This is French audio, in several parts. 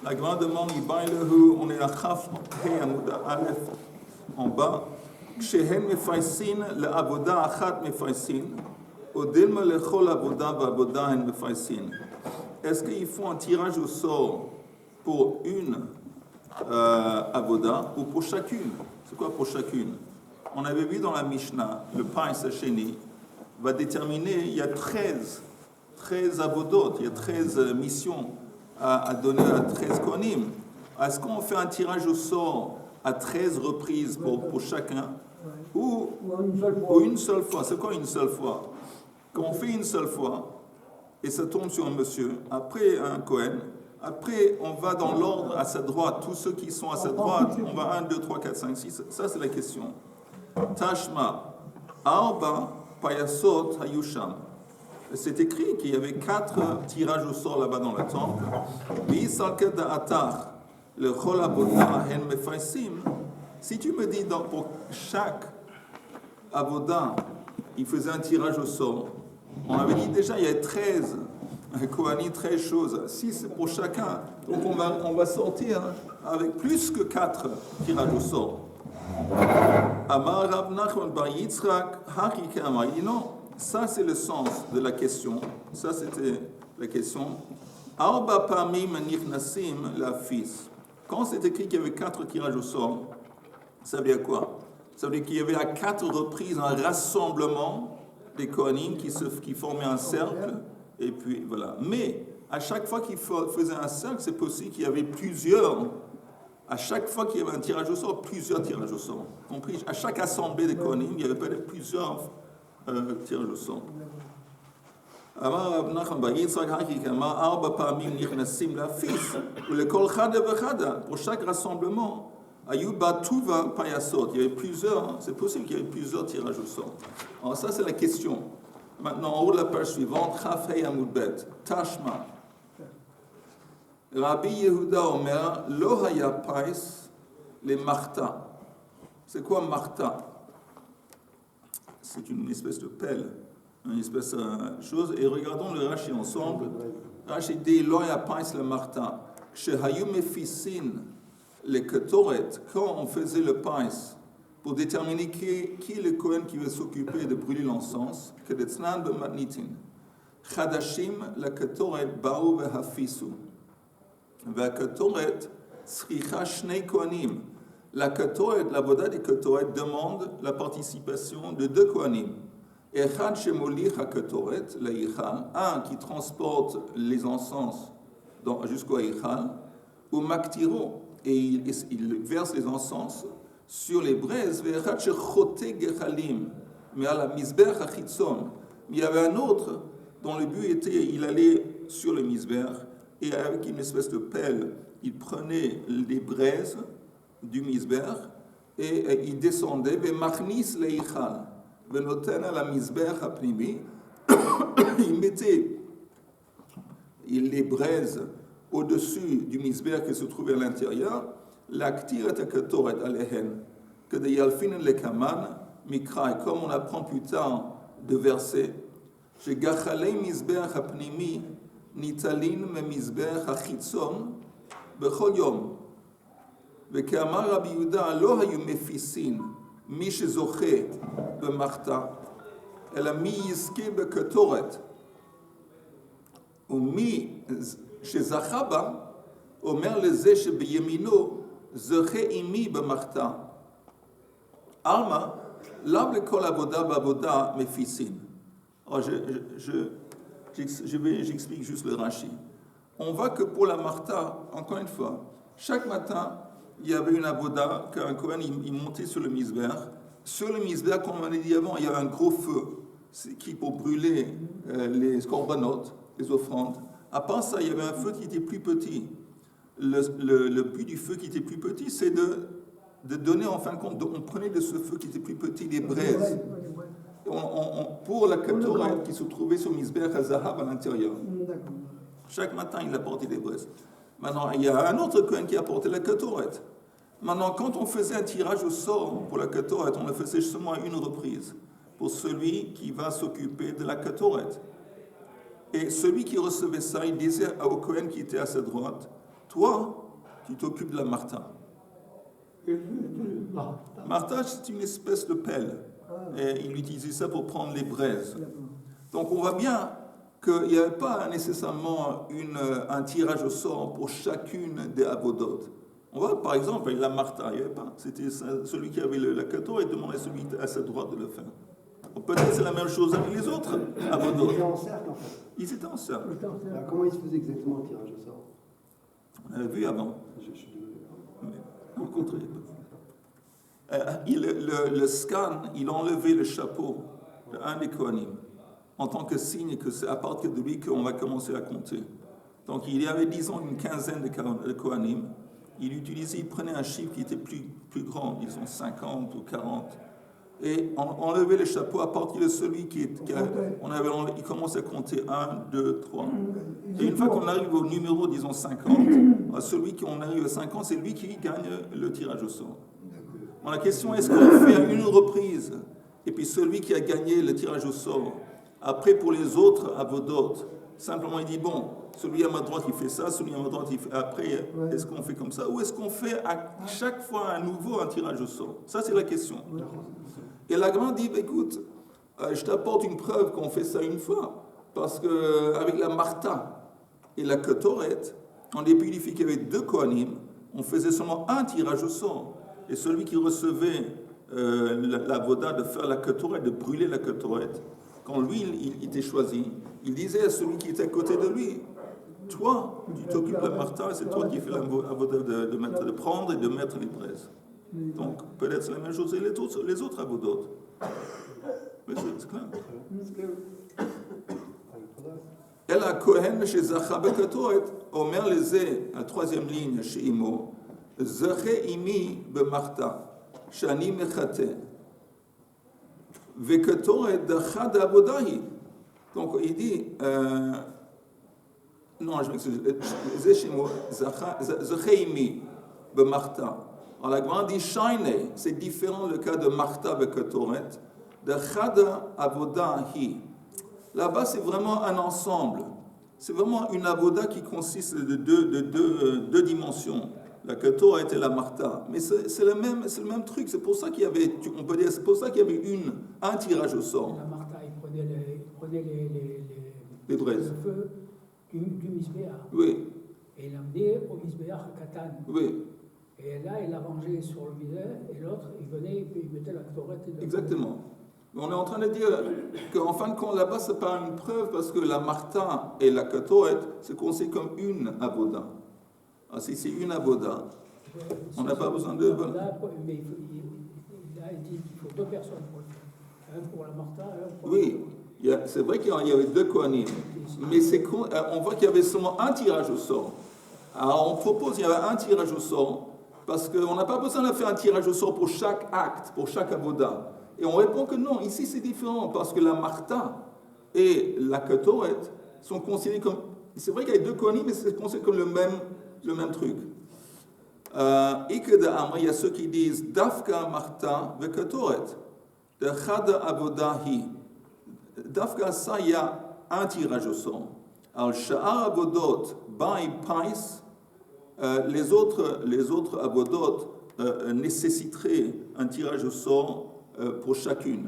La Gemara demande, on est à Chaf, Hei Amud Aleph, en bas. Shehem mefaisin le'avoda achat mefaisin, odilma lechol avoda v'avoda hen mefaisin. Est-ce qu'il faut un tirage au sort pour une avoda ou pour chacune? C'est quoi pour chacune? On avait vu dans la Mishnah, le Pais Hasheni va déterminer, il y a 13 avodot, il y a 13 missions à donner à 13 kohanim. Est-ce qu'on fait un tirage au sort à 13 reprises pour chacun ou une seule fois? C'est quoi une seule fois? Quand on fait une seule fois, et ça tombe sur un monsieur, après un Kohen, après on va dans l'ordre à sa droite, tous ceux qui sont à sa droite, on va 1, 2, 3, 4, 5, 6, ça c'est la question. Tashma, Arba, Payasot, Hayusham. C'est écrit qu'il y avait 4 tirages au sort là-bas dans le temple. Si tu me dis pour chaque avoda, il faisait un tirage au sort, on avait dit déjà il y a 13 Kohanim, 13 choses. Si c'est pour chacun, donc on va sortir avec plus que 4 tirages au sort. Amar Rav Nachman bar Yitzchak, Hakike Amar, il dit non, ça c'est le sens de la question. Ça c'était la question. Arba pamim nichnasim la fils. Quand c'est écrit qu'il y avait 4 tirages au sort, ça veut dire quoi? Ça veut dire qu'il y avait à 4 reprises un rassemblement des Kohanim qui formaient un cercle, et puis voilà. Mais à chaque fois qu'ils faisaient un cercle, c'est possible qu'il y avait plusieurs. À chaque fois qu'il y avait un tirage au sort, plusieurs tirages au sort. Compris? À chaque assemblée des Kohanim, il y avait peut-être plusieurs tirages au sort. Amar Rav Nachman bar Yitzchak Hakik Amar Arba Pamim Nichnasim la fils ou le Kol Chada v'Chada. Pour chaque rassemblement, Ayuba Tuva Payasot. Il y avait plusieurs. C'est possible qu'il y ait plusieurs tirages au sort. Alors ça c'est la question. Maintenant en haut de la page suivante, Chaf Hei Amud Bet Tashma. Rabbi Yehuda Omer, Lo haya pais les marta. C'est quoi marta? C'est une espèce de pelle, une espèce de chose. Et regardons le Rashi ensemble. Rashi dit Lo haya pais le marta. Shehayu mefisin les ketoret. Quand on faisait le pais pour déterminer qui est le Kohen qui va s'occuper de brûler l'encens, que de tznan b'matnitin. Chadashim la ketoret ba'u v'hafisu. V'akatoret sricha shnei kohanim. La katoret, la voda des katoret demande la participation de 2 kohanim. Echad shemolich hakatoret, la yichal, un qui transporte les encens jusqu'au yichal, ou maktiro, et il verse les encens sur les braises. Ve'echad shechote gechalim, mais à la misber hachitzon. Il y avait un autre dont le but était, il allait sur le misber, et avec une espèce de pelle, il prenait les braises du misber et il descendait, machnis leichal, venoten à la misber hapnimi, il mettait les braises au-dessus du misber qui se trouvait à l'intérieur, l'actirat katoret alehen, que de yalfinen le kaman, mikra, comme on apprend plus tard de verset, chez gachalei misber hapnimi, ניטלין ממזבח החיצון בכל יום. וכאמר רבי יהודה, לא היו מפיסין מי שזוכה במחתה, אלא מי יזכה בקטורת. ומי שזכה בה, אומר לזה שבימינו, זוכה עמי במחתה. עלמא, לאו לכל עבודה בעבודה מפיסין. J'explique juste le Rashi. On voit que pour la Martha, encore une fois, chaque matin, il y avait une avoda qu'un Kohen il montait sur le misber. Sur le misber, comme on a dit avant, il y avait un gros feu qui pour brûler les corbanotes, les offrandes. À part ça, il y avait un feu qui était plus petit. Le but du feu qui était plus petit, c'est de donner en fin de compte, on prenait de ce feu qui était plus petit des braises. Pour la katoret qui se trouvait sur Misber HaZahav à l'intérieur. Chaque matin, il apportait des braises. Maintenant, il y a un autre Kohen qui apportait la katoret. Maintenant, quand on faisait un tirage au sort pour la katoret, on le faisait seulement à une reprise pour celui qui va s'occuper de la katoret. Et celui qui recevait ça, il disait au Kohen qui était à sa droite, Toi, tu t'occupes de la Martha. Martha, c'est une espèce de pelle. Et il utilisait ça pour prendre les braises. Donc on voit bien qu'il n'y avait pas nécessairement un tirage au sort pour chacune des avodotes. On voit par exemple avec la Martha, il n'y avait pas. C'était celui qui avait la kato et demandait à celui à sa droite de le faire. Peut-être c'est la même chose avec les autres avodotes. Ils étaient en cercle en fait. Ils étaient en cercle. Alors, comment ils se faisaient exactement le tirage au sort? On avait vu avant. Mais rencontré. Le scan, il a enlevé le chapeau d'un des Kohanim en tant que signe que c'est à partir de lui qu'on va commencer à compter. Donc il y avait, disons, une quinzaine de Kohanim. Il prenait un chiffre qui était plus grand, disons 50 ou 40, et on enlevait le chapeau à partir de celui il commence à compter 1, 2, 3. Et une fois qu'on arrive au numéro, disons 50, celui qui on arrive à 50, c'est lui qui gagne le tirage au sort. Bon, la question est, est-ce qu'on fait une reprise, et puis celui qui a gagné le tirage au sort, après pour les autres avodotes, simplement il dit, bon, celui à ma droite il fait ça, celui à ma droite il fait... Après, est-ce qu'on fait comme ça, ou est-ce qu'on fait à chaque fois à nouveau un tirage au sort? Ça c'est la question. Et la grande dit, écoute, je t'apporte une preuve qu'on fait ça une fois, parce qu'avec la Martha et la Ketoret, on dépudifie qu'il y avait 2 Kohanim, on faisait seulement un tirage au sort. Et celui qui recevait la voda de faire la Ketoret, de brûler la Ketoret, quand lui il était choisi, il disait à celui qui était à côté de lui, toi, tu t'occupes de la Martha, c'est toi qui fais la voda de prendre et de mettre les braises. Donc, peut-être c'est la même chose et les autres avodotes. Mais c'est clair. Elle a Kohen chez Zacha Bekatoret, Omer Leze, la 3e ligne chez Imo, Zache Imi Bemarta, Shani Mechate, Vekatoret Dachad Abodahi. Donc, il dit, non, je m'excuse, Zeshimo, Zache Imi Bemarta. Alors la grande dit Shaine, c'est différent le cas de Martha Bekatoret, de Chada Avoda Hi. Là-bas, c'est vraiment un ensemble. C'est vraiment une avoda qui consiste de deux dimensions. La Ketoret et la Martha. Mais c'est le même truc. C'est pour ça qu'il y avait, on peut dire, c'est pour ça qu'il y avait un tirage au sort. La Martha, il prenait les braises. Le feu du Misbéach. Oui. Et il l'amenait au Misbéach Katan. Oui. Et là, il l'arrangeait sur le visage, et l'autre, il venait, et puis il mettait la Ketoret. Exactement. On est en train de dire qu'en fin de compte, là-bas, ce n'est pas une preuve parce que la Martha et la Ketoret, c'est considéré comme une avoda. Alors, si c'est une avoda, on n'a pas besoin de... Mais il a dit qu'il faut 2 personnes pour le faire. Un pour la Martha, un pour... Oui, c'est vrai qu'il y avait 2 Kohanim, mais on voit qu'il y avait seulement un tirage au sort. Alors on propose qu'il y avait un tirage au sort, parce qu'on n'a pas besoin de faire un tirage au sort pour chaque acte, pour chaque avoda. Et on répond que non, ici c'est différent, parce que la Martha et la Ketoret sont considérés comme... C'est vrai qu'il y a 2 Kohanim, mais c'est considéré comme le même truc. Et que il y a ceux qui disent Dafka Martha ve Ketoret, de Chada Avodahi. Dafka, ça, il y a un tirage au sort. Alors, Sha'ar Avodot, Ba'i Pais, les autres Avodot nécessiteraient un tirage au sort pour chacune.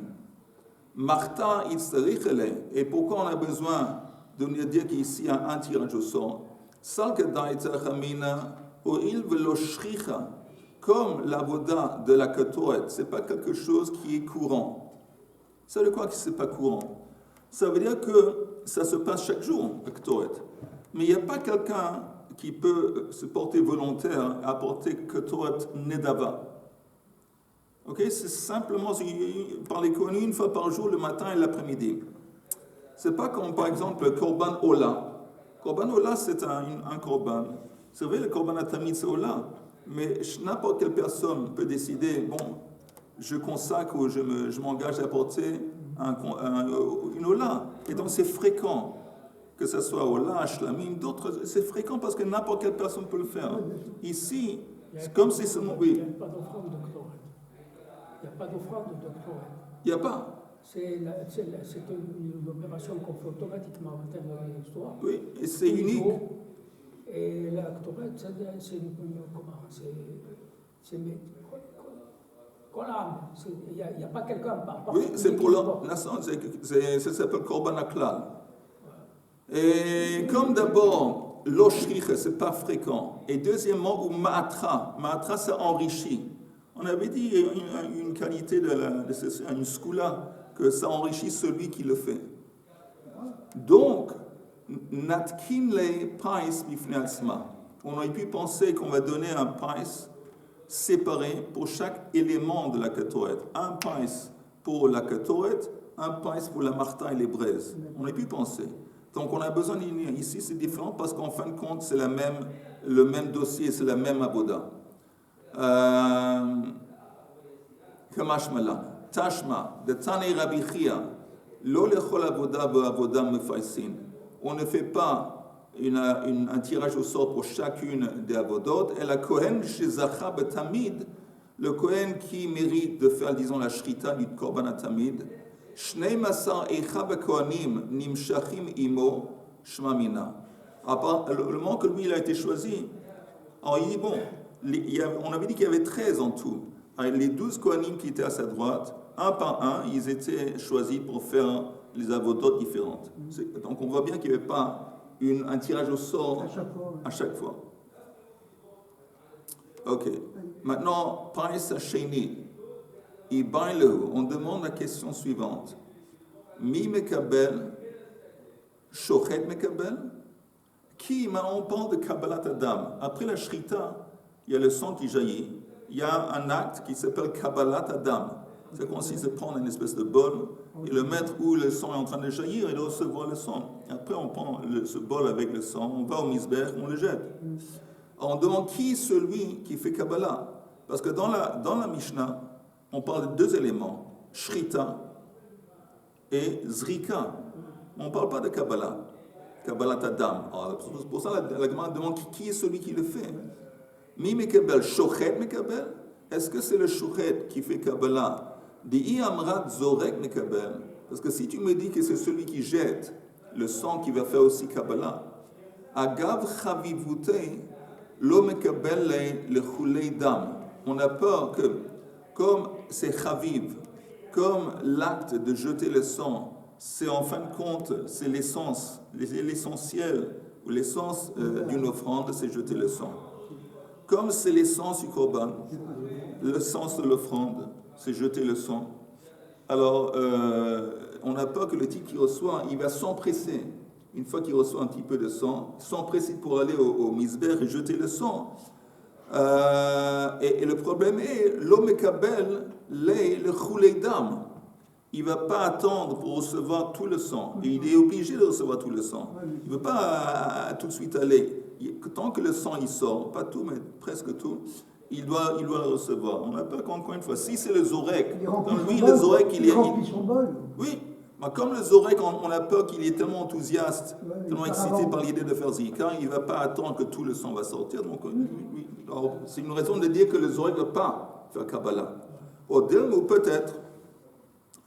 Martha Itzarichele, et pourquoi on a besoin de nous dire qu'ici il y a un tirage au sort? Comme l'avoda de la Ketoret, ce n'est pas quelque chose qui est courant. Ça veut dire quoi que ce n'est pas courant? Ça veut dire que ça se passe chaque jour, la Ketoret. Mais il n'y a pas quelqu'un qui peut se porter volontaire à apporter Ketoret Nedava. Okay? C'est simplement par les connus une fois par jour, le matin et l'après-midi. C'est pas comme par exemple le Korban Ola. Korban Ola, c'est un Korban. C'est vrai, le Korban Atamid, c'est Ola. Mais n'importe quelle personne peut décider, bon, je consacre ou je m'engage à apporter une Ola. Et donc c'est fréquent. Que ce soit Ola, Shlamim, d'autres, c'est fréquent parce que n'importe quelle personne peut le faire. Ici, c'est comme si seulement... Oui. Il n'y a pas d'offrande doctorale. Il n'y a pas d'offrande doctorale. Il n'y a pas. C'est une opération qu'on fait automatiquement en termes de l'histoire. Oui, et c'est unique. Et la Ktoret, c'est comment? C'est Kolam. Il n'y a pas quelqu'un par Oui, c'est pour l'instant, ça s'appelle Korban Aklal. Et comme d'abord, l'oshriche, c'est pas fréquent. Et deuxièmement, ou ma'atra. Ma'atra, ça enrichit. On avait dit une qualité de une skoula, que ça enrichit celui qui le fait. Donc, natkin le pais bifnei atzma. On aurait pu penser qu'on va donner un pais séparé pour chaque élément de la ketoret. Un pais pour la ketoret, un pais pour la marta et les braises. On aurait pu penser. Donc on a besoin d'unir. Ici c'est différent parce qu'en fin de compte c'est le même dossier, c'est la même aboda. Kamashmala, Tashma, de Tane Rabbi Chia, lo lechol avoda be'avoda mefaisin. On ne fait pas un tirage au sort pour chacune des avodot, et la Kohen shezacha betamid, le Kohen qui mérite de faire, disons, la shrita du korban atamid, Shnei masar eicha bekohanim nimshachim imo shmamina. Le moment que lui il a été choisi, alors il dit bon, on avait dit qu'il y avait 13 en tout. Les 12 kohanim qui étaient à sa droite, un par un, ils étaient choisis pour faire les avodotes différentes. Donc on voit bien qu'il n'y avait pas un tirage au sort à chaque fois. Ok. Maintenant, Pais Hasheni. On demande la question suivante. Mi mekabel, shochet mekabel. Qui, maintenant on parle de Kabbalat Adam. Après la shrita, il y a le sang qui jaillit. Il y a un acte qui s'appelle Kabbalat Adam. Ça consiste à prendre une espèce de bol et le mettre où le sang est en train de jaillir et de recevoir le sang. Après on prend ce bol avec le sang, on va au misbeh, on le jette. Alors on demande qui est celui qui fait Kabbalah. Parce que dans la Mishnah, on parle de deux éléments, Shrita et Zrika. On ne parle pas de Kabbalah, Kabbalat Adam. Alors, pour ça, la Gemara demande qui est celui qui le fait. Mi mekabel, shochet mekabel. Est-ce que c'est le shochet qui fait Kabbalah? Di amrat zorek mekabel. Parce que si tu me dis que c'est celui qui jette le sang qui va faire aussi Kabbalah, agav chavivute lo mekabel le chulei dam. On a peur que comme c'est chaviv, comme l'acte de jeter le sang, c'est en fin de compte, c'est l'essence, l'essentiel, ou l'essence d'une offrande, c'est jeter le sang. Comme c'est l'essence du korban, l'essence de l'offrande, c'est jeter le sang. Alors, on a peur que le type qui reçoit, il va s'empresser, une fois qu'il reçoit un petit peu de sang, s'empresser pour aller au misbeh et jeter le sang. Et le problème est, l'homme kabel, le chulei dam. Il ne va pas attendre pour recevoir tout le sang. Et il est obligé de recevoir tout le sang. Il ne veut pas tout de suite aller. Tant que le sang il sort, pas tout, mais presque tout, il doit le recevoir. On a peur qu'encore une fois, si c'est le zorek, donc lui, le zorek, il remplit son bol. Oui. Comme le Zorek, on a peur qu'il est tellement enthousiaste, tellement excité par l'idée de faire Zika, il ne va pas attendre que tout le sang va sortir. Donc, alors, c'est une raison de dire que le Zorek ne va pas faire Kabbalah. Ou peut-être,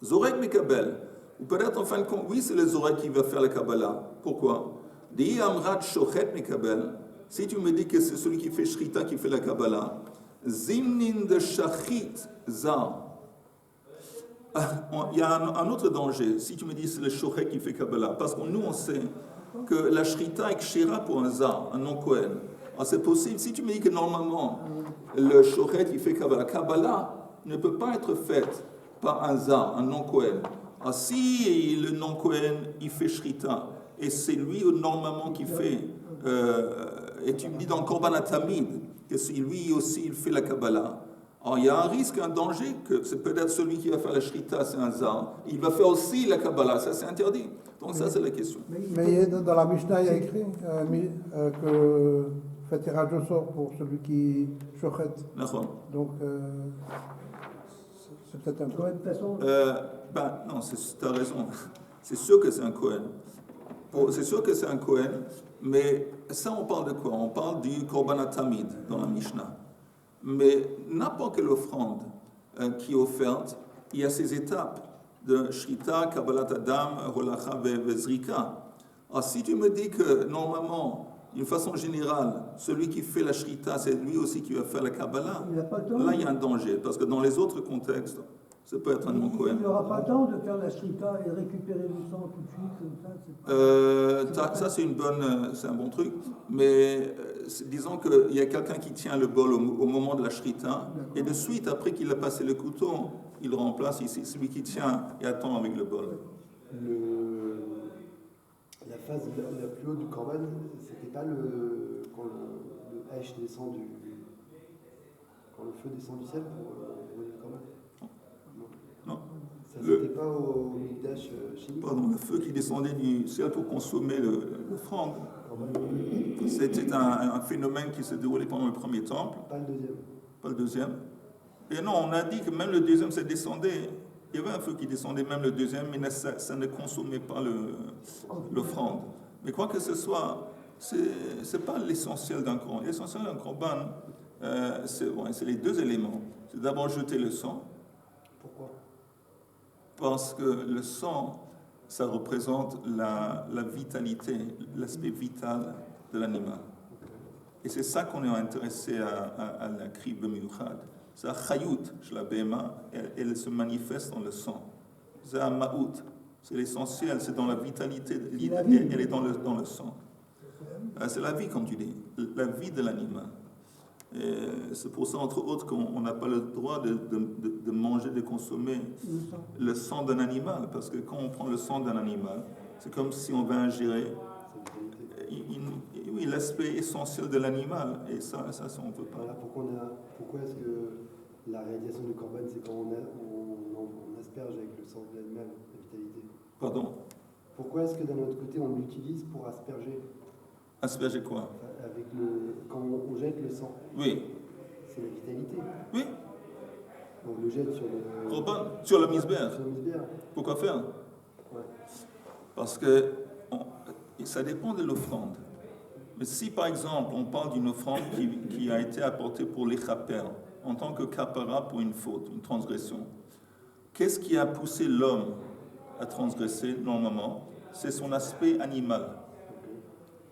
Zorek Mekabel, ou peut-être en fin de compte, oui, c'est le Zorek qui va faire la Kabbalah. Pourquoi? Di amrat shochet Mekabel, si tu me dis que c'est celui qui fait Shrita qui fait la Kabbalah, Zimnin de Shachit Zar. Il y a un autre danger, si tu me dis que c'est le shochet qui fait Kabbalah, parce que nous on sait que la shrita est kshira pour un zar, un non-kohen. Alors c'est possible, si tu me dis que normalement le shochet qui fait Kabbalah ne peut pas être fait par un zar, un non-kohen. Alors si le non-kohen il fait shrita et c'est lui normalement qui fait, et tu me dis dans le korban atamid que c'est lui aussi il fait la Kabbalah. Alors, il y a un risque, un danger, que c'est peut-être celui qui va faire la shrita, c'est un zar. Il va faire aussi la Kabbalah, ça c'est interdit. Donc ça c'est la question. Mais dans la Mishnah, il y a écrit que fait tirage au sort pour celui qui shochet. Donc c'est peut-être un Kohen. Non, tu as raison. C'est sûr que c'est un Kohen. C'est sûr que c'est un Kohen, mais ça on parle de quoi? On parle du korban atamid dans la Mishnah. Mais n'importe quelle offrande qui est offerte, il y a ces étapes de Shrita, Kabbalat Adam, Holacha, Vezrika. Alors si tu me dis que normalement, d'une façon générale, celui qui fait la shrita, c'est lui aussi qui va faire la Kabbalah, Il n'a pas le temps. là il y a un danger, parce que dans les autres contextes, ça peut être un nom Cohen. Il n'aura pas le temps de faire la shrita et de récupérer le sang tout de suite, comme ça. Ça c'est un bon truc, mais disons qu'il y a quelqu'un qui tient le bol au moment de la shrita, et de suite, après qu'il a passé le couteau, il remplace ici celui qui tient et attend avec le bol. La phase la plus haute du Korban, c'était pas quand le Hesh descend quand le feu descend du ciel pour le Korban. Non. Ça c'était pas au Mikdash chimique. Pardon, le feu qui descendait du ciel pour consommer l'offrande. C'était un phénomène qui se déroulait pendant le premier temple. Pas le deuxième. Pas le deuxième. Et non, on a dit que même le deuxième, ça descendait. Il y avait un feu qui descendait, même le deuxième, mais ça ne consommait pas l'offrande. Mais quoi que ce soit, c'est pas l'essentiel d'un korban. L'essentiel d'un korban, c'est les deux éléments. C'est d'abord jeter le sang. Pourquoi? Parce que le sang, ça représente la vitalité, l'aspect vital de l'animal. Et c'est ça qu'on est intéressé à la kriv b'miuchad. C'est la chayut, la béma, elle se manifeste dans le sang. C'est la ma'out, c'est l'essentiel, c'est dans la vitalité, elle est dans le sang. C'est la vie, comme tu dis, la vie de l'animal. Et c'est pour ça, entre autres, qu'on n'a pas le droit de manger, de consommer le sang d'un animal, parce que quand on prend le sang d'un animal, c'est comme si on va ingérer l'aspect essentiel de l'animal, et ça on ne peut pas. Voilà, pourquoi est-ce que la réalisation du korban, c'est quand on asperge avec le sang de l'animal, la vitalité? Pardon? Pourquoi est-ce que d'un autre côté, on l'utilise pour asperger? Asperger quoi? Quand on jette le sang. Oui. C'est la vitalité. Oui. On le jette sur le... Korban, sur le misbéach. Sur le misbéach. Pourquoi faire? Ouais. Parce que ça dépend de l'offrande. Mais si par exemple on parle d'une offrande qui a été apportée pour les chaper, en tant que kapara pour une faute, une transgression, qu'est-ce qui a poussé l'homme à transgresser normalement? C'est son aspect animal.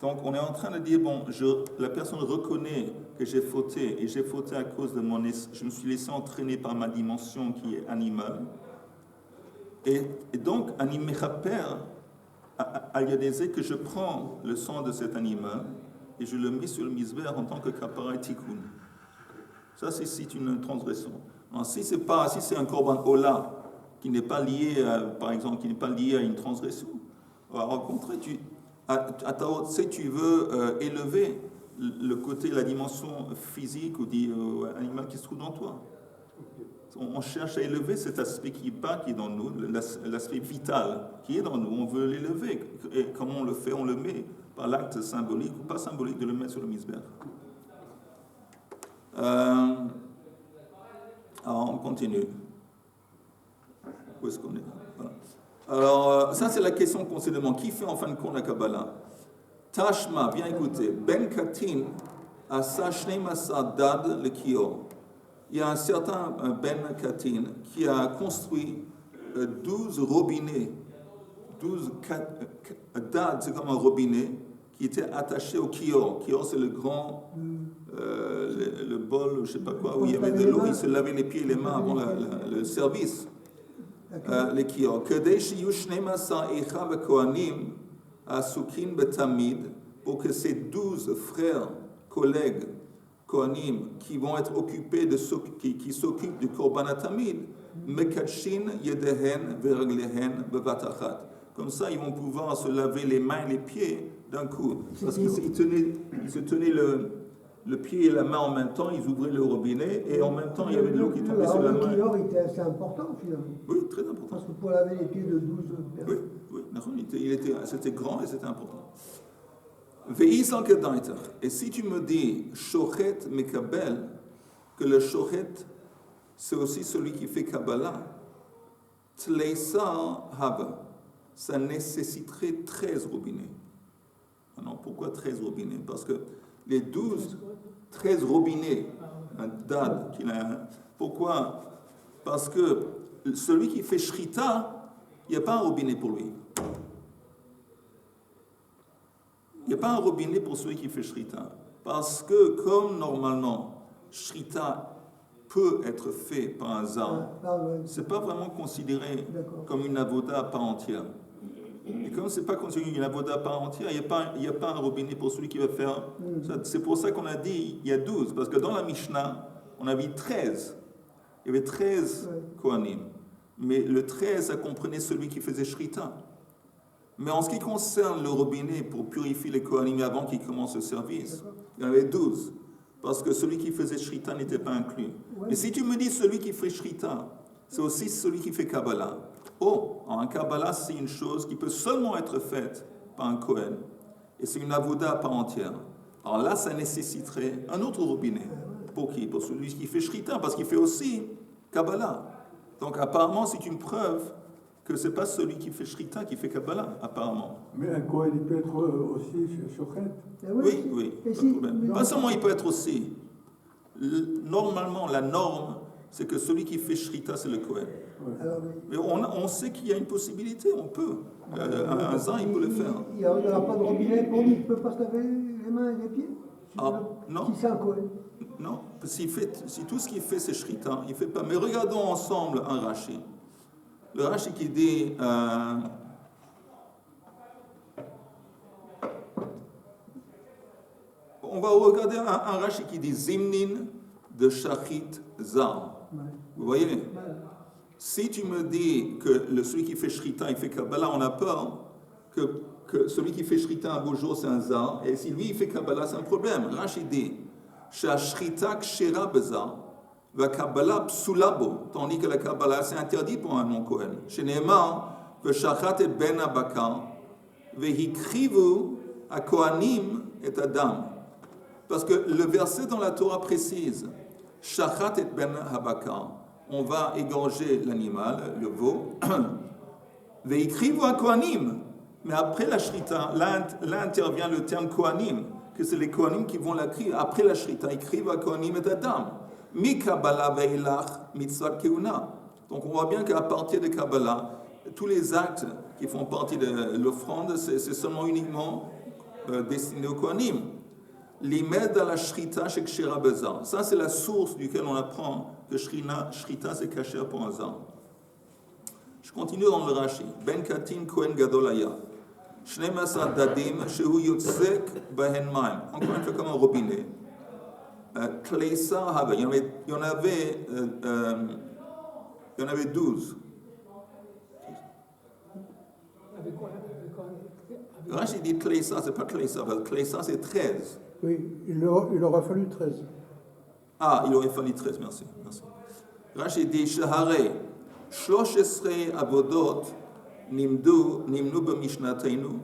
Donc on est en train de dire, la personne reconnaît que j'ai fauté, et j'ai fauté à cause de je me suis laissé entraîner par ma dimension qui est animale. Et donc, animé chaper, il y a des que je prends le sang de cet animal et je le mets sur le misbéach en tant que kapara et tikkun. Ça, c'est une transgression. Alors, si c'est un korban ola qui n'est pas lié, par exemple, qui n'est pas lié à une transgression, au contraire, si tu veux élever le côté, la dimension physique ou animal qui se trouve dans toi. On cherche à élever cet aspect qui est dans nous, l'aspect vital qui est dans nous. On veut l'élever. Et comment on le fait? On le met par l'acte symbolique ou pas symbolique de le mettre sur le misbéach. Alors on continue. Où est-ce qu'on est? Voilà. Alors ça c'est la question qu'on se demande. Qui fait en fin de compte la Kabbalah? Tashma, bien écoutez. Ben Katin asa 12 dad le kior. Il y a un certain Ben Katin qui a construit 12 robinets, 12 dad, c'est comme un robinet, qui était attaché au kior. Kior, c'est le grand, le bol, je ne sais pas quoi, où il y avait de l'eau, il se lavait les pieds et les mains avant le service. Les kior. Pour que ces 12 frères, collègues, Kohanim, qui vont être occupés qui s'occupent du Korban Tamid, Mekadshin Yedehen Veraglehen Bevatachat. Comme ça, ils vont pouvoir se laver les mains et les pieds d'un coup. Parce qu'ils se tenaient le pied et la main en même temps, ils ouvraient le robinet et en même temps, il y avait de l'eau qui tombait sur la main. Le kior était assez important finalement. Oui, très important. Parce que pour laver les pieds de 12 personnes. Oui, c'était grand et c'était important. Et si tu me dis Shochet Mekabel, que le Shochet c'est aussi celui qui fait Kabbalah, Tleisa Haba, ça nécessiterait 13 robinets. Alors pourquoi 13 robinets? Parce que les 13 robinets, un dad, pourquoi? Parce que celui qui fait Shrita, il n'y a pas un robinet pour lui. Il n'y a pas un robinet pour celui qui fait shrita. Parce que, comme normalement, shrita peut être fait par un zar, ce n'est pas vraiment considéré comme une avoda à part entière. Et comme ce n'est pas considéré une avoda à part entière, il n'y a pas un robinet pour celui qui va faire. C'est pour ça qu'on a dit il y a 12. Parce que dans la Mishnah, on a vu 13. Il y avait 13 Kohanim. Mais le 13, ça comprenait celui qui faisait shrita. Mais en ce qui concerne le robinet pour purifier les Kohanim avant qu'ils commencent le service, il y en avait 12. Parce que celui qui faisait shrita n'était pas inclus. Mais si tu me dis celui qui fait shrita, c'est aussi celui qui fait Kabbalah. En Kabbalah, c'est une chose qui peut seulement être faite par un Kohen. Et c'est une avoda à part entière. Alors là, ça nécessiterait un autre robinet. Pour qui? Pour celui qui fait shrita, parce qu'il fait aussi Kabbalah. Donc apparemment, c'est une preuve que ce n'est pas celui qui fait shrita qui fait Kabbalah, apparemment. Mais un Kohen, il peut être aussi shochet. Oui, pas de problème. Pas seulement il peut être aussi. Normalement, la norme, c'est que celui qui fait shrita, c'est le Kohen. Mais on sait qu'il y a une possibilité, on peut. Un zan, il peut le faire. Il n'y aura pas de robinet pour lui, il ne peut pas se laver les mains et les pieds Non. Si c'est un Kohen. Non, si tout ce qu'il fait, c'est shrita, il ne fait pas. Mais regardons ensemble un Rashi. Le Rashi qui dit... on va regarder un Rashi qui dit Zimnin de Shachit Zar. Vous voyez? Si tu me dis que celui qui fait Shrita, il fait Kabbalah, on a peur que celui qui fait Shrita un beau jour, c'est un Zar. Et si lui, il fait Kabbalah, c'est un problème. Rashi dit Shashrita Kshera Bezar, va Kabbalah Psulabo. Tandis que la Kabbalah, c'est interdit pour un non-Kohen. Sheneemar, Veshachat et Ben Abakar, Vehikrivu a Kohanim et Adam. Parce que le verset dans la Torah précise Shachat et Ben Habakar, on va égorger l'animal, le veau, Veikrivu à Kohanim. Mais après la Shrita, là intervient le terme Kohanim, que c'est les Kohanim qui vont la crier. Après la Shrita, Ikrivu à Kohanim et Adam. Mi Kabbalah veilach mitzvah keuna. Donc on voit bien qu'à partir de Kabbalah, tous les actes qui font partie de l'offrande, c'est seulement uniquement destiné aux Kohanim. L'imed à la shrita chez Kshera Bezar. Ça, c'est la source duquel on apprend que shrita, c'est caché pour un zan. Je continue dans le Rashi. Ben Katin Kohen Gadolaya. Shnemasa Dadim, Shehu Yotzek Bahen Maim. Encore une fois, comme un robinet. Kleisa Hava. Il y en avait 12. Avec quoi? Rashi dit Kleisa, c'est pas Kleisa, parce que Kleisa, c'est 13. Oui, il aura fallu 13. Ah, il aurait fallu 13, merci. Rashi dit Shahare, 13 avodot nimnu b'mishnatenu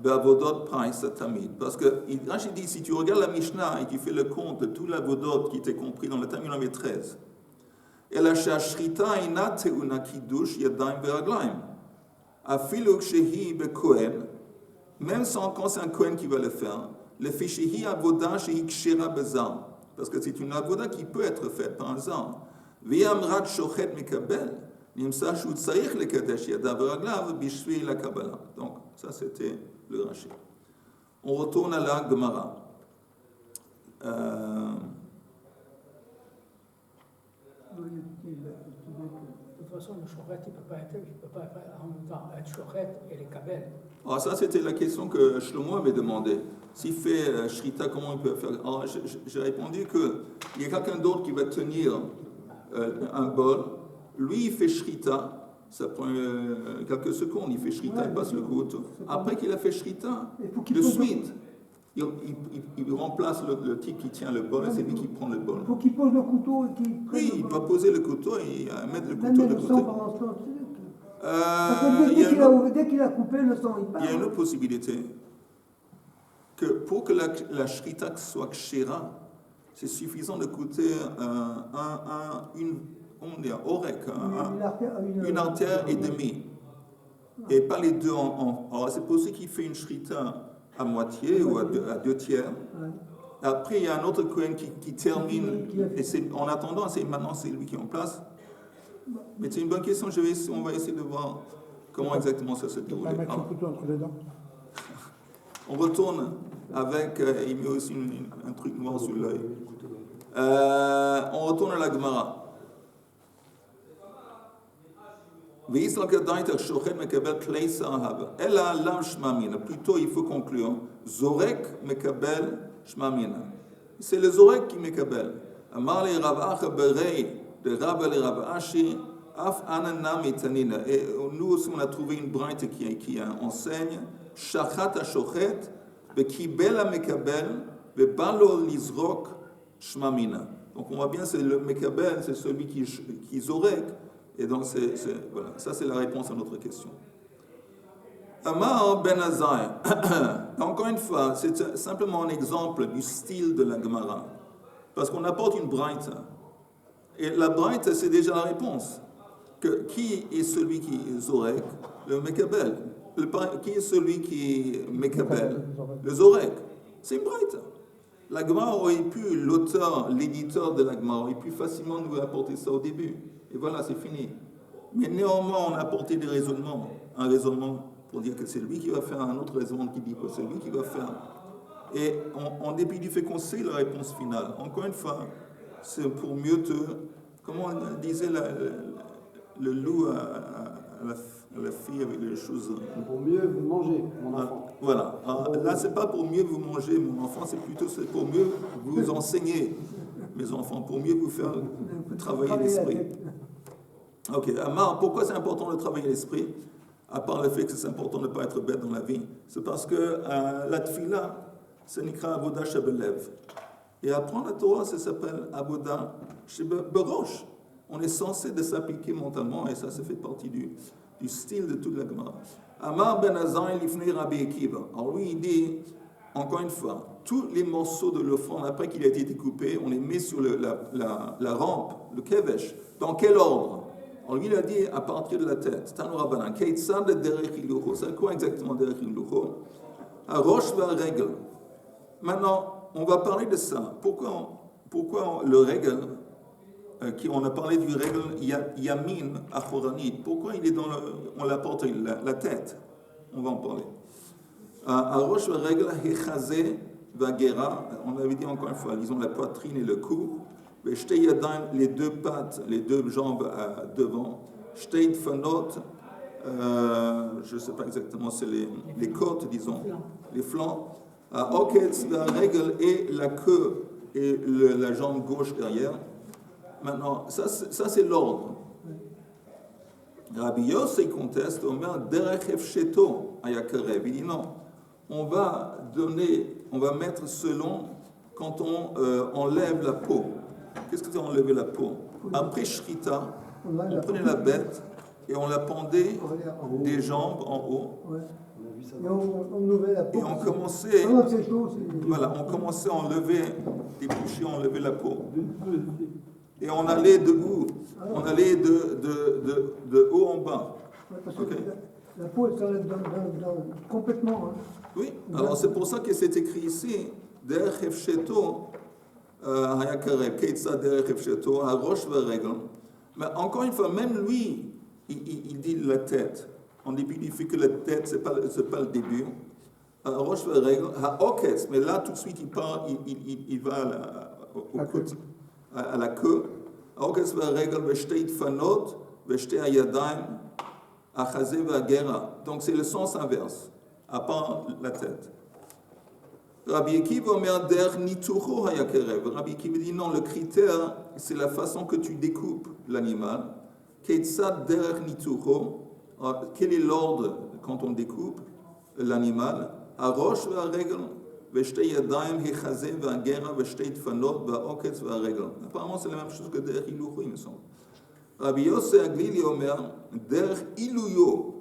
b'avodot pa'is tamid. Parce que Rashi dit, si tu regardes la Mishnah et tu fais le compte de tout l'avodot qui était compris dans le Tamid, il y en avait 13. Et la shashrita ina teuna kiddush yadayim ve'raglayim. Afilu kshehi be'kohen, même quand c'est un Kohen qui va le faire, le fichihi avoda shehi kshera bezar, parce que c'est une avoda qui peut être faite par un zar. Ve'amrat shochet mekabel, nimsa shu tzarich lekadesh yadav ve'raglav bishvi la Kabbalah. Donc, ça c'était le Rashi. On retourne à la Gemara. De toute façon, le shochet, il ne peut pas en même temps être shochet et les kabel. Alors ça, c'était la question que Shlomo avait demandé. S'il fait shrita, comment il peut faire? Alors, j'ai répondu qu'il y a quelqu'un d'autre qui va tenir un bol. Lui, il fait shrita. Ça prend quelques secondes. Il fait shrita, il passe le couteau. Après qu'il a fait shrita, de suite, il remplace le type qui tient le bol et c'est lui qui prend le bol. Il faut qu'il pose le couteau et qu'il... Oui, il va poser le couteau et mettre le couteau de côté. Pendant ce temps, dès qu'il a coupé, le sang, il part. Il y a une autre possibilité. Que pour que la shrita soit kshera, c'est suffisant de coûter une artère et demie. Et pas les deux alors c'est possible qu'il fait une shrita à moitié ou à deux tiers. Après, il y a un autre Kohen qui termine. Et en attendant, maintenant c'est lui qui est en place. Mais c'est une bonne question. On va essayer de voir comment exactement ça se déroule. Pas mettre le couteau entre les dents. On retourne avec, il met aussi un truc noir sur l'œil. On retourne à la Gemara. Plutôt, il faut conclure. Zorek mekabel shmamina. C'est le Zorek qui mekabel. Amar le Rav Acha berei de Rabba le Rav Ashi af anana mitanina. Et nous aussi, on a trouvé une braïte qui enseigne shachat hashochet bekibel hamekabel bebalo lizrok shmamina. Donc on voit bien, c'est le mekabel, c'est celui qui Zorek. Et donc, voilà, ça c'est la réponse à notre question. Amar ben Azai. Encore une fois, c'est simplement un exemple du style de la Gemara. Parce qu'on apporte une braïte. Et la braïte, c'est déjà la réponse. Qui est celui qui est Zorek? Le Mekabel. Qui est celui qui est Mekabel? Le Zorek. C'est une braïte. La Gemara aurait pu, l'auteur, l'éditeur de la Gemara, aurait pu facilement nous apporter ça au début. Et voilà, c'est fini. Mais néanmoins, on a apporté des raisonnements. Un raisonnement pour dire que c'est lui qui va faire, un autre raisonnement qui dit que c'est lui qui va faire. Et en dépit du fait qu'on sait la réponse finale, encore une fois, c'est pour mieux te... Comment on disait le loup à la fille avec les choses... Pour mieux vous manger, mon enfant. Voilà. Là, c'est pas pour mieux vous manger, mon enfant, c'est pour mieux vous enseigner, mes enfants, pour mieux vous faire travailler l'esprit. Ok, Amar, pourquoi c'est important de travailler l'esprit? À part le fait que c'est important de ne pas être bête dans la vie, c'est parce que la tfila, c'est nikra avoda shebelev. Et apprendre la Torah, ça s'appelle avoda sheberosh. On est censé de s'appliquer mentalement, et ça fait partie du style de toute la Gemara. Amar ben Azai lifnei Rabbi Akiva. Alors lui, il dit, encore une fois, tous les morceaux de l'offrande, après qu'il a été découpé, on les met sur la rampe, le kevesh. Dans quel ordre? Alors lui, il a dit à partir de la tête. Tanoura banan. Keitzad derech hilucho. C'est quoi exactement derech hilucho? A roche va règle. Maintenant, on va parler de ça. Pourquoi le règle, on a parlé du règle yamin achoranit, pourquoi il est on l'apporte la tête? On va en parler. A roche va règle hechazé va gera. On avait dit encore une fois, disons la poitrine et le cou. Les deux pattes, les deux jambes devant, je ne sais pas exactement, c'est les côtes, disons, les flancs, la règle et la queue et la jambe gauche derrière. Maintenant, ça c'est l'ordre. Rabbi Yossi conteste, il dit non, on va mettre selon quand on enlève la peau. Qu'est-ce que c'est enlever la peau? Après Shrita, on prenait la bête et on la pendait des jambes en haut. Et on levait la peau. Et on commençait, on commençait à enlever, déboucher, enlever la peau. Et on allait de haut, on allait de haut en bas. Parce que la peau, elle s'enlève complètement. Oui, alors c'est pour ça que c'est écrit ici, derech hefsheto, mais encore une fois, même lui, il dit la tête. En début, il fait que la tête, c'est pas le début. Mais là, tout de suite, il va à la queue. Donc, c'est le sens inverse, à part la tête. Rabbi Akiva dit non, le critère, c'est la façon que tu découpes l'animal. Quel est l'ordre quand on découpe l'animal? Apparemment, c'est la même chose que derech ilucho, il me semble. Rabbi Yossi Aglili Omer, derech iluyo.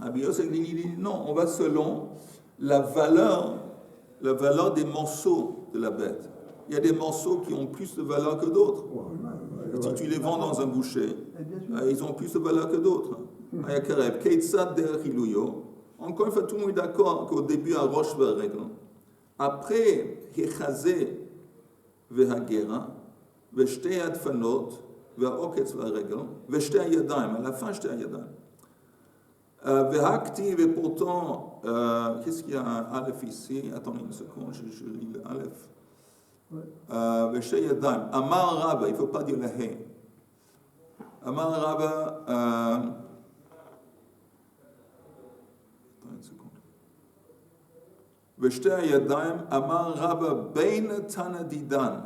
Rabbi Yossi Aglili dit non, on va selon la valeur des morceaux de la bête. Il y a des morceaux qui ont plus de valeur que d'autres. Si tu les vends dans un boucher, ils ont plus de valeur que d'autres. Encore une fois, tout le monde est d'accord qu'au début, à roche va règle. Après, hechazé vehagera, veshte adfanot, ve'oketz va règle, veshte yadayim. À la fin, shte yadayim. Vehaktiv, et pourtant, qu'est-ce qu'il y a un Aleph ici? Attendez une seconde, je lis le Aleph. Veshe Yadayim. Amar Rabba, il ne faut pas dire le He. Amar Rabba, attendez une seconde. Veshe Yadayim, Amar Rabba, Bein Tana Didan,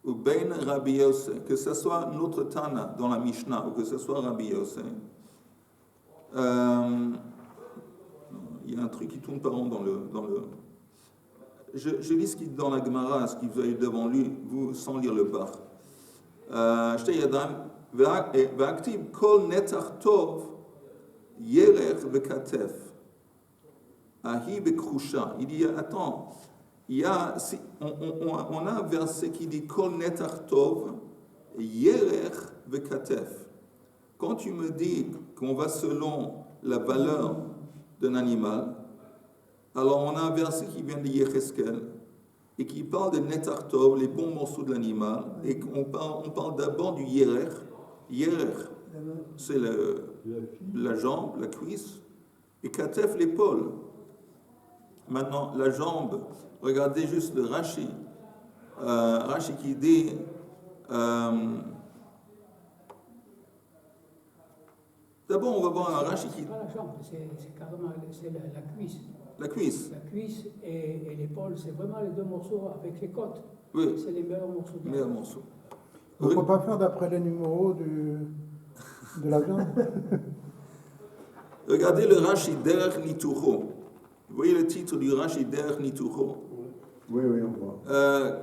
ou Bein Rabbi Yosef, que ce soit notre Tana dans la Mishnah, ou que ce soit Rabbi Yosef. Il y a un truc qui tourne par an dans le... Je lis ce qui est dans la Gemara, ce que vous avez devant lui, vous, sans lire le bar. Shte yadayim, ve'aktiv kol netach tov, yerech ve'katef, ahi ve'krusha. Il dit, attends, on a un verset qui dit kol netach tov, yerech ve'katef. Quand tu me dis qu'on va selon la valeur d'un animal, alors on a un verset qui vient de Yecheskel et qui parle de Netar Tov, les bons morceaux de l'animal, et on parle d'abord du Yerech. Yerech, c'est la jambe, la cuisse, et Katef, l'épaule. Maintenant, la jambe, regardez juste le Rashi. Rashi qui dit... D'abord, on va voir un Rashi qui... C'est pas la jambe, c'est carrément la cuisse. La cuisse. La cuisse et l'épaule, c'est vraiment les deux morceaux avec les côtes. Oui. C'est les meilleurs morceaux. Meilleurs morceaux. On ne peut pas faire d'après les numéros de la viande. Regardez le Rashi Derech Nituro. Vous voyez le titre du Rashi Derech Nituro? Oui, on voit.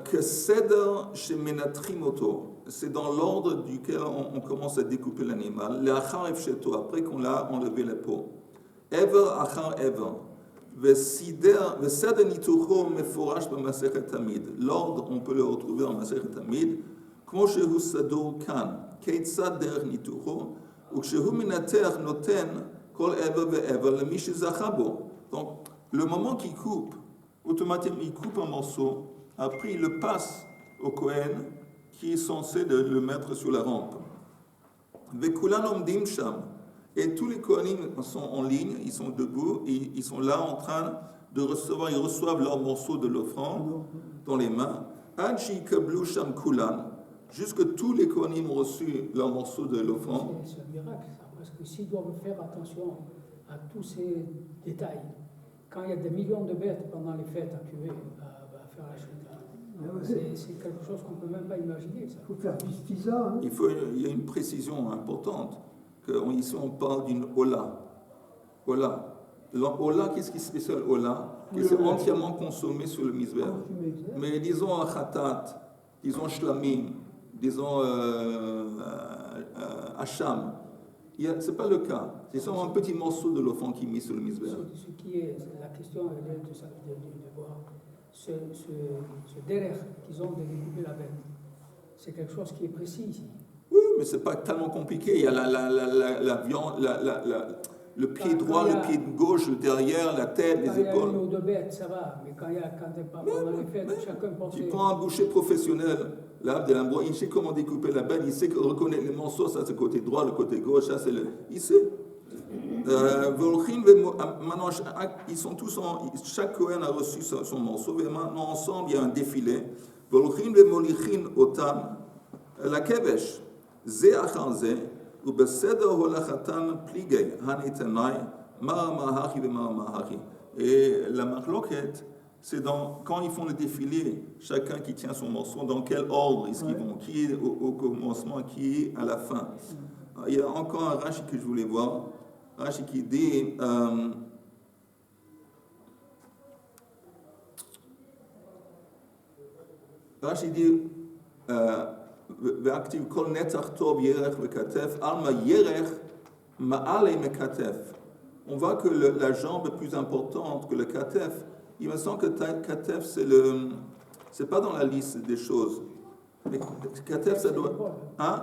Que Seder Shemenatrimoto. C'est dans l'ordre duquel on commence à découper l'animal. L'achar efsheto, après qu'on l'a enlevé la peau. Ever achar ever. Veseder nitucho meforash b'masechet tamid. L'ordre, on peut le retrouver en masechet tamid. Kmo shehu sadur kan. Keitzad derech nitucho. Ukshehu minater noten kol ever ve'ever lemi shezacha bo. Donc, le moment qu'il coupe, automatiquement, il coupe un morceau. Après, il le passe au Kohen, qui est censé le mettre sur la rampe. Et tous les Kohanim sont en ligne, ils sont debout, et ils sont là en train de recevoir, ils reçoivent leur morceau de l'offrande dans les mains. Jusque tous les Kohanim ont reçu leur morceau de l'offrande. C'est un miracle, ça, parce que s'ils doivent faire attention à tous ces détails, quand il y a des millions de bêtes pendant les fêtes à tuer, à faire la chute, c'est quelque chose qu'on ne peut même pas imaginer. Ça. Il faut faire justiza. Hein. Il y a une précision importante, ici on parle d'une Ola. Ola, qu'est-ce qui est spécial Ola? Que c'est entièrement consommé sur le misber. Mais disons Khatat, disons Shlamim, disons Hacham, ce n'est pas le cas. C'est seulement un petit morceau de l'offrande qui est mis sur le misber. Ce qui est la question de voir. Ce derrière qu'ils ont de découper la bête, c'est quelque chose qui est précis ici. Oui, mais c'est pas tellement compliqué. Il y a la viande, le pied droit, le pied gauche, le derrière, la tête, les épaules. Quand il y a une ou deux bêtes, ça va, mais quand il n'est pas pendant les fêtes, chacun pense. Tu prends un boucher professionnel, là, il sait comment découper la bête, il sait reconnaître les morceaux, ça c'est le côté droit, le côté gauche, ça c'est le... Il sait. Maintenant, ils sont tous chaque Kohen a reçu son morceau, et maintenant ensemble il y a un défilé. La kevesh, ze achar ze, ou beseder holachatan pligay, hanitanai, maramahachi ve maramahachi. Et la marloquette, c'est quand ils font le défilé, chacun qui tient son morceau, dans quel ordre est-ce qu'ils vont, qui est au commencement, qui est à la fin. Il y a encore un Rashi que je voulais voir. Rashi qui dit Rashi dit Ve'aktiv kol netach tov yerech ve'katef alma yerech ma'ale me'katef. On voit que la jambe est plus importante que le katef. Il me semble que katef c'est pas dans la liste des choses. Mais katef ça doit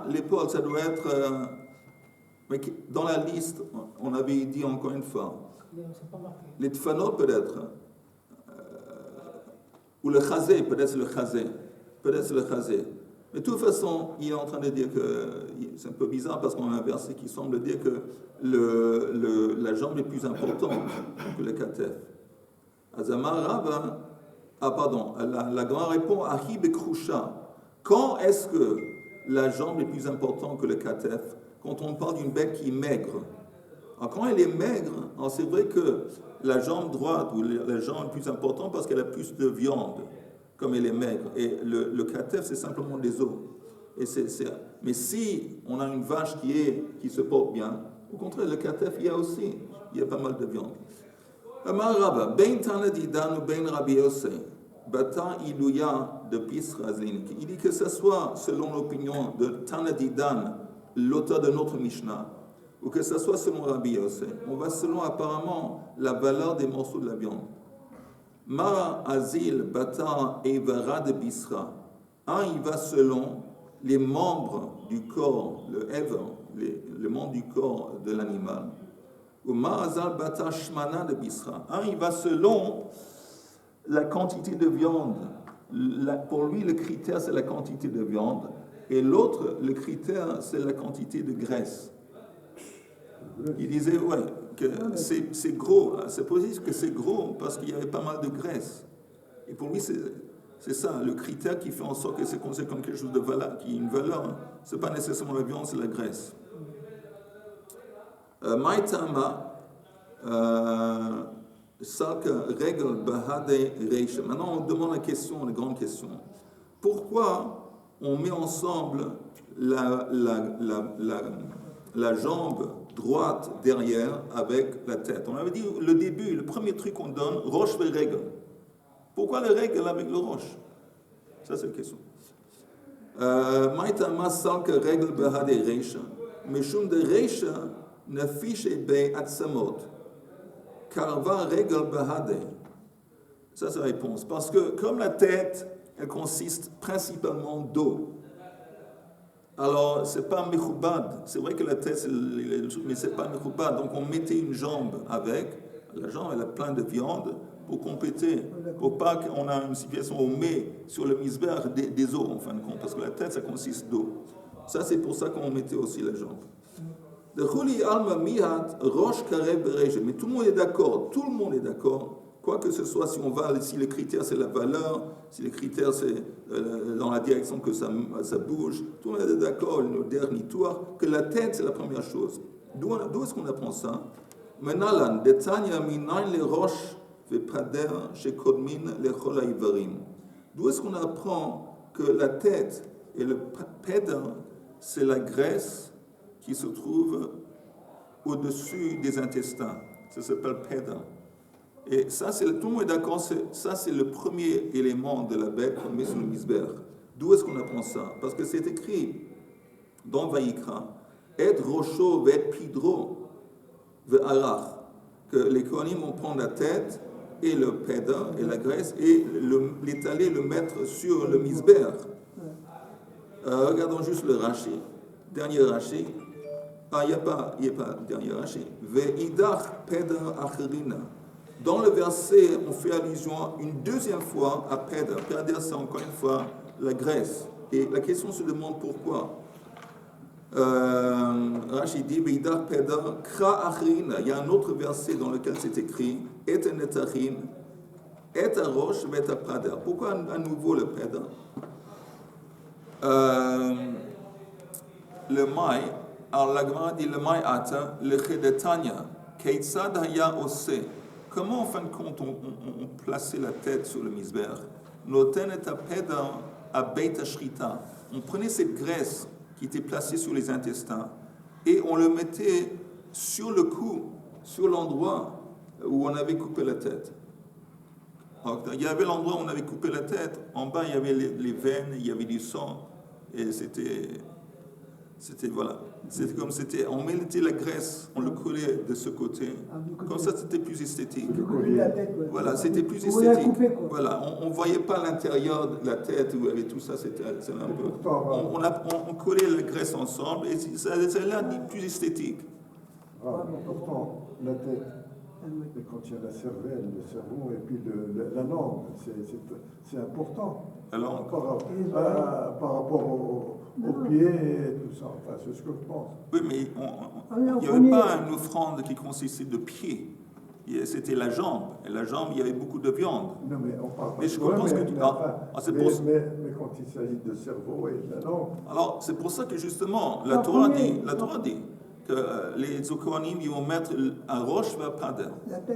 l'épaule ça doit être mais dans la liste, on avait dit encore une fois, les tfanot peut-être, ou le chazé, peut-être le chazé. Mais de toute façon, il est en train de dire que, c'est un peu bizarre parce qu'on a un verset qui semble dire que la jambe est plus importante que le katef. Azamar Rava, la Gemara répond Ahi bekrusha. Quand est-ce que la jambe est plus importante que le katef? Quand on parle d'une bête qui est maigre. Alors, quand elle est maigre, c'est vrai que la jambe droite ou la jambe est plus importante parce qu'elle a plus de viande, comme elle est maigre. Et le katef, c'est simplement des os. Mais si on a une vache qui se porte bien, au contraire, le katef, il y a pas mal de viande. Amar Rava, ben Tana Didan ou ben Rabbi Yosef, Bata Ilouya de Bisrazin. Il dit que ce soit selon l'opinion de Tana Didan, l'auteur de notre Mishnah, ou que ce soit selon Rabbi Yosef. On va selon apparemment la valeur des morceaux de la viande. Ma Azil Bata Evara de Bisra. Il va selon les membres du corps, le Ever, les membres du corps de l'animal. Ou Ma Azal Bata Shmana de Bisra. Il va selon la quantité de viande. Pour lui, le critère, c'est la quantité de viande. Et l'autre, le critère, c'est la quantité de graisse. Il disait, que c'est gros. C'est possible que c'est gros parce qu'il y avait pas mal de graisse. Et pour lui, c'est ça, le critère qui fait en sorte que c'est considéré comme quelque chose de valeur, qui a une valeur. Ce n'est pas nécessairement la viande, c'est la graisse. Maïtama, Salka Regel Bahade Reisha. Maintenant, on demande la grande question. Pourquoi on met ensemble la jambe droite derrière avec la tête? On avait dit le premier truc qu'on donne, roche et règle. Pourquoi le règle avec le roche? Ça, c'est la question. Maïtama Salka Regel Bahade Reisha. Meshum de Reisha ne fiche be atsamot. Karva Regel Bahade. Ça, c'est la réponse. Parce que comme la tête, elle consiste principalement d'eau. Alors, c'est pas mechoubad. C'est vrai que la tête, mais c'est pas mechoubad. Donc, on mettait une jambe avec. La jambe, elle a plein de viande pour compléter. Pour pas qu'on a une situation où on met sur le misber des os, en fin de compte. Parce que la tête, ça consiste d'eau. Ça, c'est pour ça qu'on mettait aussi la jambe. De Khuli Alma Mihat, Roche Kareb Bereje. Mais tout le monde est d'accord. Quoi que ce soit, si le critère c'est la valeur, si le critère c'est dans la direction que ça bouge, tout le monde est d'accord, le dernier tour, que la tête c'est la première chose. D'où est-ce qu'on apprend ça? Menalan, de Tanya Minain les roches, Vepader, chez Kodmin, les Chola Ivarim. D'où est-ce qu'on apprend que la tête et le péder, c'est la graisse qui se trouve au-dessus des intestins. Ça s'appelle péder. Et ça, tout le monde est d'accord, ça c'est le premier élément de la bête qu'on met sur le misber. D'où est-ce qu'on apprend ça? Parce que c'est écrit dans Vaïkra, et rocho vet pidro ve arach, que les Kohanim vont prendre la tête et le péder et la graisse et l'étaler, le mettre sur le misber. Regardons juste le Rashi. Dernier Rashi. Il n'y a pas dernier Rashi. Ve idach péder achrina. Dans le verset, on fait allusion une deuxième fois à Péder. Péder, c'est encore une fois la graisse. Et la question se demande pourquoi. Rashi dit, Beidar Péder, Kra Achrin. Il y a un autre verset dans lequel c'est écrit, Et Netachin, Et Arosh, Et Péder. Pourquoi à nouveau le Péder? Le Maï, alors la Gemara dit le Maï Ata, le Chedetanya, Keitzad Haya Ose. Comment, en fin de compte, on plaçait la tête sur le misber? Noten et péder à Beit Ashrita. On prenait cette graisse qui était placée sur les intestins et on le mettait sur le cou, sur l'endroit où on avait coupé la tête. Alors, il y avait l'endroit où on avait coupé la tête, en bas il y avait les veines, il y avait du sang, et c'était on mettait la graisse, on le collait de ce côté. Comme ça, c'était plus esthétique. Voilà, c'était plus esthétique. Voilà, on ne voyait pas l'intérieur de la tête où il y avait tout ça. C'était un peu. On collait la graisse ensemble et ça a l'air plus esthétique. Pourtant, la tête, Et quand il y a la cervelle, le cerveau et puis la langue, c'est important. Alors, Par rapport aux pieds et tout ça. Enfin, c'est ce que je pense. oui, mais il n'y avait pas une offrande qui consistait de pieds. C'était la jambe. Et la jambe, il y avait beaucoup de viande. Non, mais on parle pas Mais je pense que tu mais quand il s'agit de cerveau et de la langue. Alors, c'est pour ça que justement, la Torah dit que les Kohanim, ils vont mettre un roche vers Pader.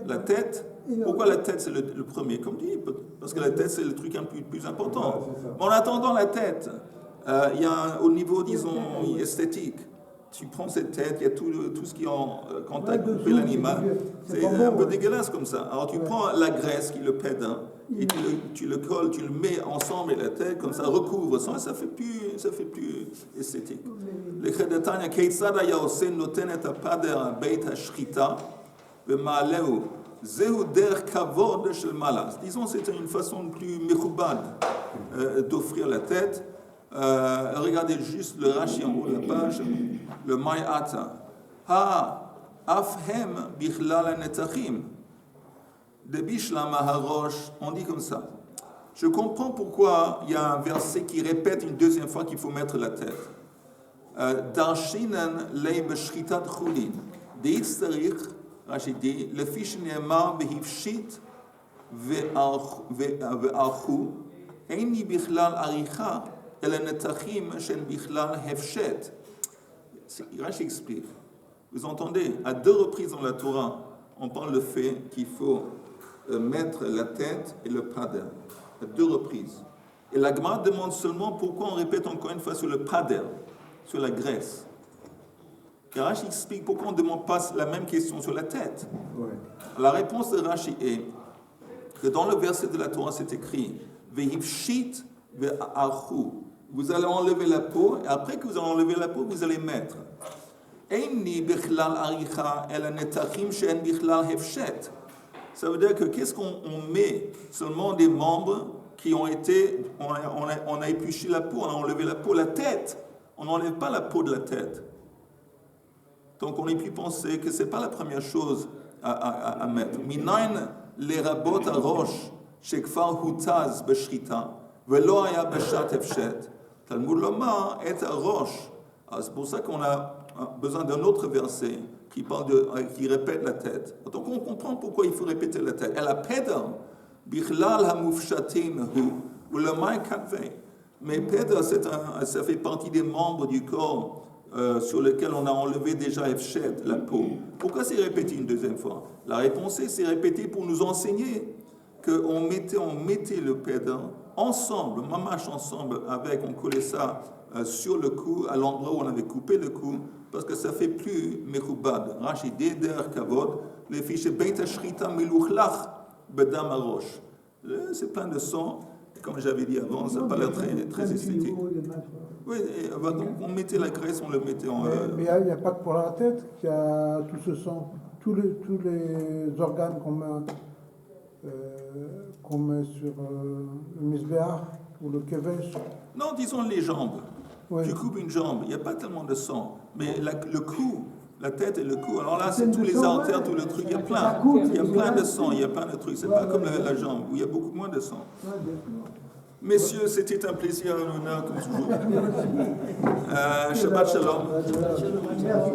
La tête. Pourquoi la tête, c'est le premier? Comme tu dis, parce que la tête, c'est le truc un peu plus important. Mais en attendant la tête, il y a au niveau, disons, esthétique. Tu prends cette tête, il y a tout ce qui est quand tu as coupé l'animal. C'est un peu dégueulasse comme ça. Alors tu prends la graisse qui est le pédin, et tu le colles, tu le mets ensemble et la tête, comme ça recouvre ça, ça fait plus esthétique. Le Chedetanya, Keitzad haya oseh noten et hapader beit hashchita v'ma'aleu zehu der kavod shel malas. Disons, c'était une façon plus mechoubad d'offrir la tête. Regardez juste le Rashi en haut de la page, le Mayata. Afhem bichlal netachim. De Bishlam Harosh, on dit comme ça. Je comprends pourquoi il y a un verset qui répète une deuxième fois qu'il faut mettre la tête. Darshinan lei b'shchitat chulin. Deitzarich, Rashi dit, le fish ne'emar behivshit ve'archu, eini bichlal aricha. Rashi explique. Vous entendez, à 2 reprises dans la Torah, on parle le fait qu'il faut mettre la tête et le pader. À 2 reprises. Et la Gemara demande seulement pourquoi on répète encore une fois sur le pader, sur la graisse. Et Rashi explique pourquoi on ne demande pas la même question sur la tête. Ouais. La réponse de Rashi est que dans le verset de la Torah, c'est écrit Vehivshit ve'archu. Vous allez enlever la peau, et après que vous allez enlever la peau, vous allez mettre. Ça veut dire que qu'est-ce qu'on met? Seulement des membres qui ont été. On a épluché la peau, on a enlevé la peau. La tête, on n'enlève pas la peau de la tête. Donc on est pu penser que ce n'est pas la première chose à mettre. Minayn les rabot à roche, shekfar hutaz b'shrita, velo haya b'shat efshet. Talmud Lomar est à roche. C'est pour ça qu'on a besoin d'un autre verset qui répète la tête. Donc on comprend pourquoi il faut répéter la tête. Elle a pédar, bichlal hamufshatim hu, ou le maï katve. Mais pédar, ça fait partie des membres du corps sur lesquels on a enlevé déjà efshet, la peau. Pourquoi c'est répété une deuxième fois? La réponse est, c'est répété pour nous enseigner qu'on mettait le pédar ensemble, mamache ensemble, on collait ça sur le cou, à l'endroit où on avait coupé le cou, parce que ça fait plus mechoubad. Rashi deder kavod, les fiches beit hashrita miluchlach bedam arosh. C'est plein de sang, comme j'avais dit avant, ça n'a pas l'air très esthétique. Oui, donc on mettait la graisse, on le mettait en. Mais il n'y a pas que pour la tête qu'il y a tout ce sang, tous les organes qu'on met sur le misbéach ou le kevesh. Non, disons les jambes. Oui. Tu coupes une jambe, il n'y a pas tellement de sang. Mais le cou, la tête et le cou, alors là, c'est tous les artères, tout le truc, il y a plein. Il y a plein de sang, il y a plein de trucs. C'est pas comme la jambe, où il y a beaucoup moins de sang. Messieurs, c'était un plaisir, un honneur, comme toujours. Shabbat shalom. Merci.